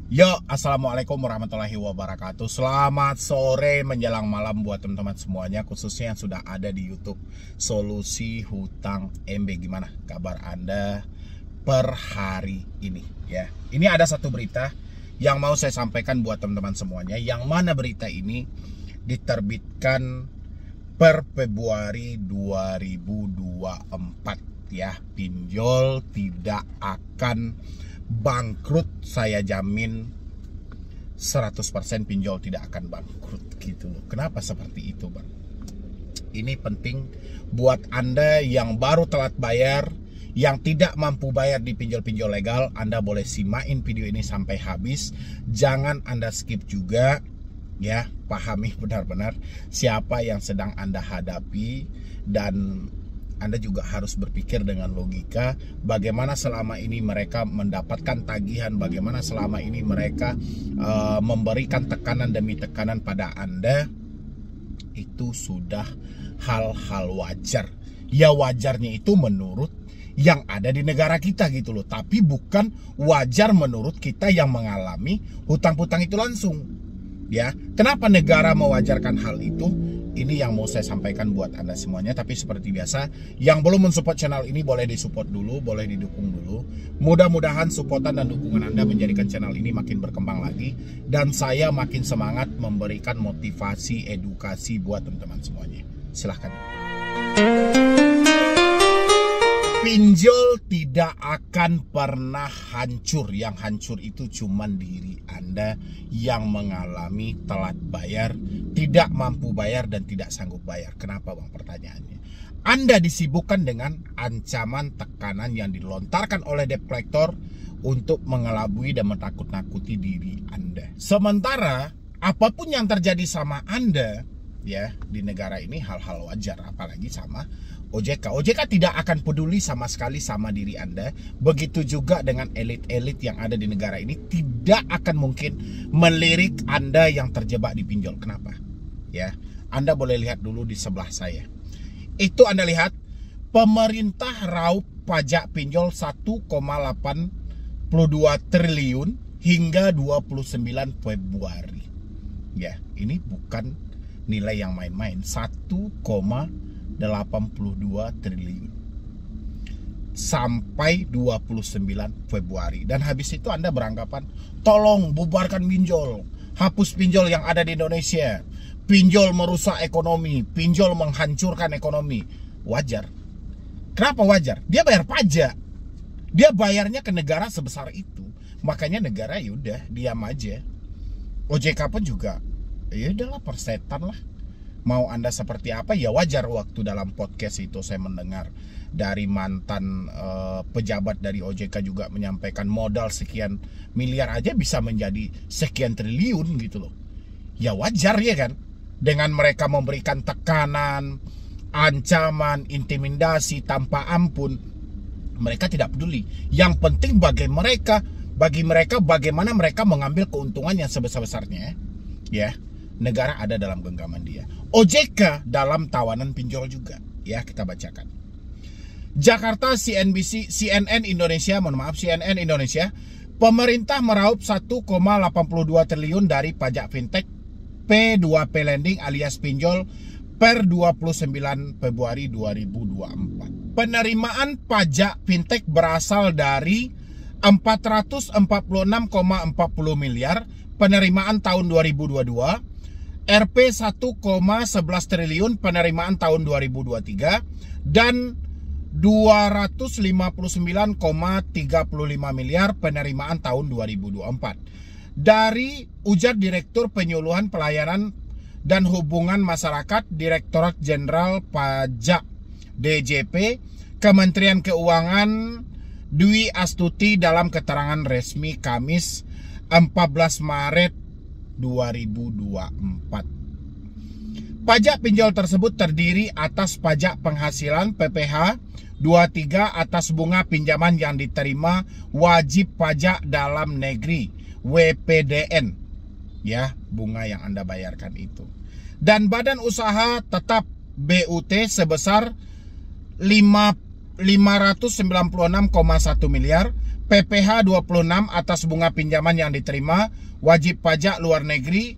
Yo, assalamualaikum warahmatullahi wabarakatuh. Selamat sore menjelang malam buat teman-teman semuanya, khususnya yang sudah ada di YouTube Solusi Hutang MB. Gimana kabar Anda per hari ini? Ya, ini ada satu berita yang mau saya sampaikan buat teman-teman semuanya. Yang mana berita ini diterbitkan per Februari 2024. Ya, pinjol tidak akan bangkrut, saya jamin 100% pinjol tidak akan bangkrut gitu loh. Kenapa seperti itu, Bang? Ini penting buat Anda yang baru telat bayar, yang tidak mampu bayar di pinjol-pinjol legal. Anda boleh simain video ini sampai habis. Jangan Anda skip juga ya. Pahami benar-benar siapa yang sedang Anda hadapi, dan Anda juga harus berpikir dengan logika bagaimana selama ini mereka mendapatkan tagihan, bagaimana selama ini mereka memberikan tekanan demi tekanan pada Anda. Itu sudah hal-hal wajar. Ya, wajarnya itu menurut yang ada di negara kita gitu loh. Tapi bukan wajar menurut kita yang mengalami hutang-hutang itu langsung. Ya, kenapa negara mewajarkan hal itu? Ini yang mau saya sampaikan buat Anda semuanya. Tapi seperti biasa, yang belum mensupport channel ini boleh disupport dulu, boleh didukung dulu. Mudah-mudahan supportan dan dukungan Anda menjadikan channel ini makin berkembang lagi, dan saya makin semangat memberikan motivasi, edukasi buat teman-teman semuanya. Silahkan. Pinjol tidak akan pernah hancur. Yang hancur itu cuman diri Anda yang mengalami telat bayar, tidak mampu bayar, dan tidak sanggup bayar. Kenapa, Bang? Pertanyaannya. Anda disibukkan dengan ancaman tekanan yang dilontarkan oleh debt collector untuk mengelabui dan menakut-nakuti diri Anda. Sementara apapun yang terjadi sama Anda ya di negara ini hal-hal wajar, apalagi sama OJK. OJK tidak akan peduli sama sekali sama diri Anda. Begitu juga dengan elit-elit yang ada di negara ini tidak akan mungkin melirik Anda yang terjebak di pinjol. Kenapa? Ya, Anda boleh lihat dulu di sebelah saya. Itu Anda lihat, pemerintah raup pajak pinjol 1,82 triliun hingga 29 Februari. Ya, ini bukan nilai yang main-main. 1,82 triliun sampai 29 Februari. Dan habis itu Anda beranggapan, tolong bubarkan pinjol, hapus pinjol yang ada di Indonesia. Pinjol merusak ekonomi, pinjol menghancurkan ekonomi. Wajar. Kenapa wajar? Dia bayar pajak, dia bayarnya ke negara sebesar itu. Makanya negara yaudah diam aja. OJK pun juga ya udahlah, persetan lah. Mau Anda seperti apa ya wajar. Waktu dalam podcast itu saya mendengar dari mantan pejabat dari OJK juga menyampaikan modal sekian miliar aja bisa menjadi sekian triliun gitu loh. Ya wajar ya kan. Dengan mereka memberikan tekanan, ancaman, intimidasi tanpa ampun, mereka tidak peduli. Yang penting bagi mereka bagaimana mereka mengambil keuntungan yang sebesar-besarnya. Ya, negara ada dalam genggaman dia. OJK dalam tawanan pinjol juga. Ya, kita bacakan. Jakarta, CNN Indonesia, pemerintah meraup 1,82 triliun dari pajak fintech P2P lending alias pinjol per 29 Februari 2024. Penerimaan pajak fintech berasal dari 446,40 miliar penerimaan tahun 2022, Rp 1,11 triliun penerimaan tahun 2023, dan 259,35 miliar penerimaan tahun 2024. Dari ujar Direktur Penyuluhan Pelayanan dan Hubungan Masyarakat Direktorat Jenderal Pajak DJP Kementerian Keuangan Dwi Astuti dalam keterangan resmi Kamis 14 Maret 2024. Pajak pinjol tersebut terdiri atas pajak penghasilan PPh 23 atas bunga pinjaman yang diterima wajib pajak dalam negeri WPDN, ya, bunga yang Anda bayarkan itu, dan badan usaha tetap BUT sebesar 596,1 miliar, PPh 26 atas bunga pinjaman yang diterima, wajib pajak luar negeri,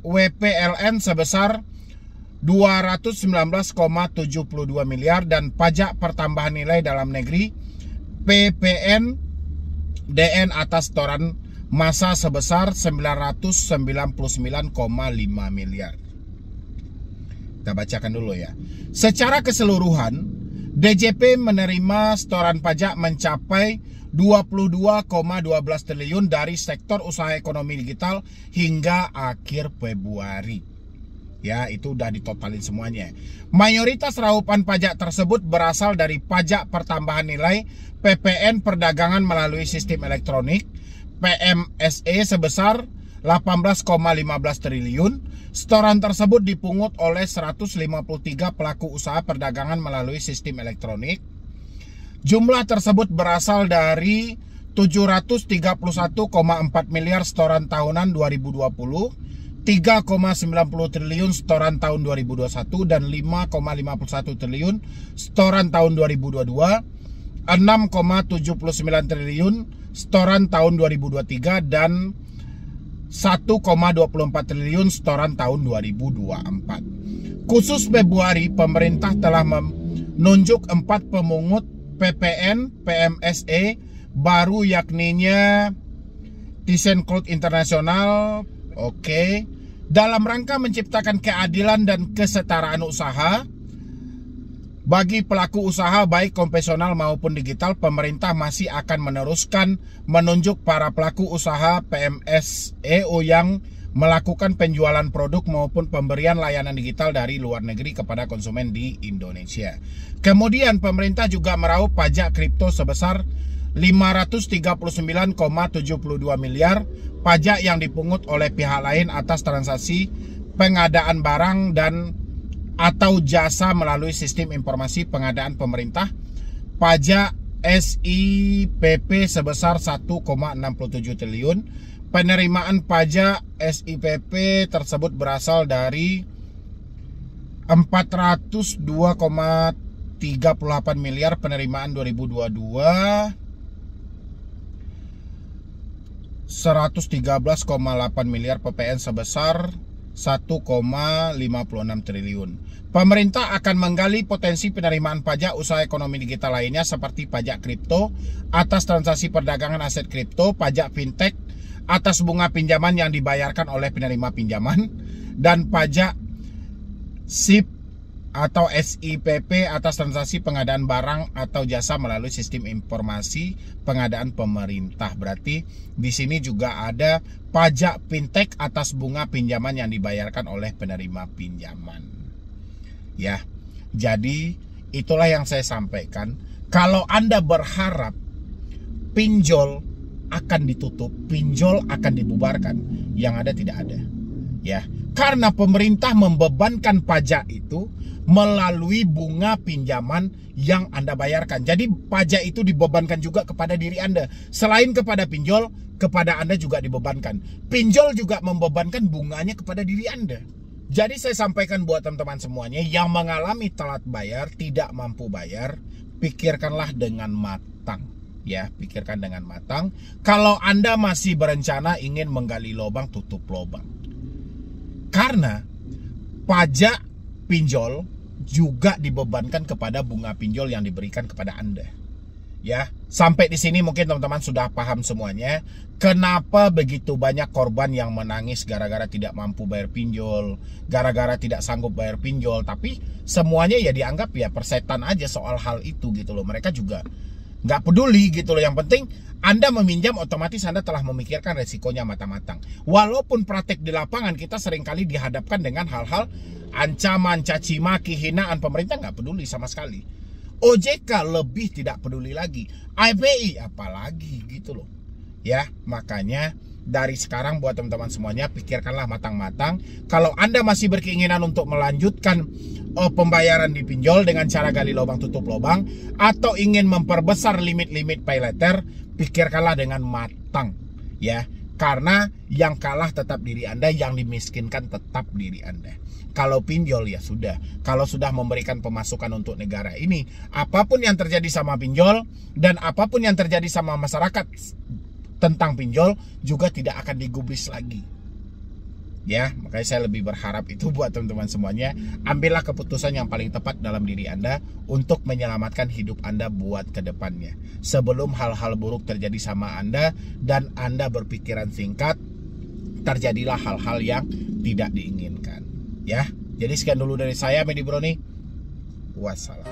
WPLN sebesar 219,72 miliar, dan pajak pertambahan nilai dalam negeri PPN DN atas setoran masa sebesar 999,5 miliar. Kita bacakan dulu ya. Secara keseluruhan, DJP menerima setoran pajak mencapai 22,12 triliun dari sektor usaha ekonomi digital hingga akhir Februari. Ya, itu udah ditotalin semuanya. Mayoritas raupan pajak tersebut berasal dari pajak pertambahan nilai PPN perdagangan melalui sistem elektronik PMSE sebesar 18,15 triliun. Setoran tersebut dipungut oleh 153 pelaku usaha perdagangan melalui sistem elektronik. Jumlah tersebut berasal dari 731,4 miliar setoran tahunan 2020, 3,90 triliun setoran tahun 2021, dan 5,51 triliun setoran tahun 2022, 6,79 triliun setoran tahun 2023, dan 1,24 triliun setoran tahun 2024. Khusus Februari, pemerintah telah menunjuk 4 pemungut PPN PMSE baru, yakninya ThyssenKrupp International, dalam rangka menciptakan keadilan dan kesetaraan usaha bagi pelaku usaha baik konvensional maupun digital. Pemerintah masih akan meneruskan menunjuk para pelaku usaha PMSEU yang melakukan penjualan produk maupun pemberian layanan digital dari luar negeri kepada konsumen di Indonesia. Kemudian pemerintah juga meraup pajak kripto sebesar 539,72 miliar, pajak yang dipungut oleh pihak lain atas transaksi pengadaan barang dan atau jasa melalui sistem informasi pengadaan pemerintah, pajak SIPP sebesar 1,67 triliun. Penerimaan pajak SIPP tersebut berasal dari 402,38 miliar penerimaan 2022, 113,8 miliar PPN sebesar 1,56 triliun. Pemerintah akan menggali potensi penerimaan pajak usaha ekonomi digital lainnya seperti pajak kripto atas transaksi perdagangan aset kripto, pajak fintech atas bunga pinjaman yang dibayarkan oleh penerima pinjaman, dan pajak SIP atau SIPP atas transaksi pengadaan barang atau jasa melalui sistem informasi pengadaan pemerintah. Berarti di sini juga ada pajak fintech atas bunga pinjaman yang dibayarkan oleh penerima pinjaman. Ya, jadi itulah yang saya sampaikan. Kalau Anda berharap pinjol akan ditutup, pinjol akan dibubarkan, yang ada tidak ada. Ya, karena pemerintah membebankan pajak itu melalui bunga pinjaman yang Anda bayarkan. Jadi pajak itu dibebankan juga kepada diri Anda. Selain kepada pinjol, kepada Anda juga dibebankan. Pinjol juga membebankan bunganya kepada diri Anda. Jadi saya sampaikan buat teman-teman semuanya yang mengalami telat bayar, tidak mampu bayar, pikirkanlah dengan matang. Ya, pikirkan dengan matang. Kalau Anda masih berencana ingin menggali lubang, tutup lubang. Karena pajak pinjol juga dibebankan kepada bunga pinjol yang diberikan kepada Anda. Ya, sampai di sini mungkin teman-teman sudah paham semuanya. Kenapa begitu banyak korban yang menangis gara-gara tidak mampu bayar pinjol, gara-gara tidak sanggup bayar pinjol, tapi semuanya ya dianggap ya persetan aja soal hal itu gitu loh. Mereka juga nggak peduli gitu loh. Yang penting Anda meminjam, otomatis Anda telah memikirkan resikonya matang-matang. Walaupun praktek di lapangan kita seringkali dihadapkan dengan hal-hal ancaman, caci maki, hinaan, pemerintah nggak peduli sama sekali. OJK lebih tidak peduli lagi, IPI apalagi gitu loh. Ya, makanya dari sekarang buat teman-teman semuanya, pikirkanlah matang-matang. Kalau Anda masih berkeinginan untuk melanjutkan pembayaran di pinjol dengan cara gali lubang tutup lubang, atau ingin memperbesar limit-limit pay letter, pikirkanlah dengan matang. Ya, Karena yang kalah tetap diri Anda, yang dimiskinkan tetap diri Anda. Kalau pinjol ya sudah. Kalau sudah memberikan pemasukan untuk negara ini, apapun yang terjadi sama pinjol dan apapun yang terjadi sama masyarakat tentang pinjol juga tidak akan digubris lagi. Ya, makanya saya lebih berharap itu buat teman-teman semuanya. Ambillah keputusan yang paling tepat dalam diri Anda untuk menyelamatkan hidup Anda buat ke depannya. Sebelum hal-hal buruk terjadi sama Anda dan Anda berpikiran singkat, terjadilah hal-hal yang tidak diinginkan. Ya, jadi sekian dulu dari saya, Medi Broni. Wassalam.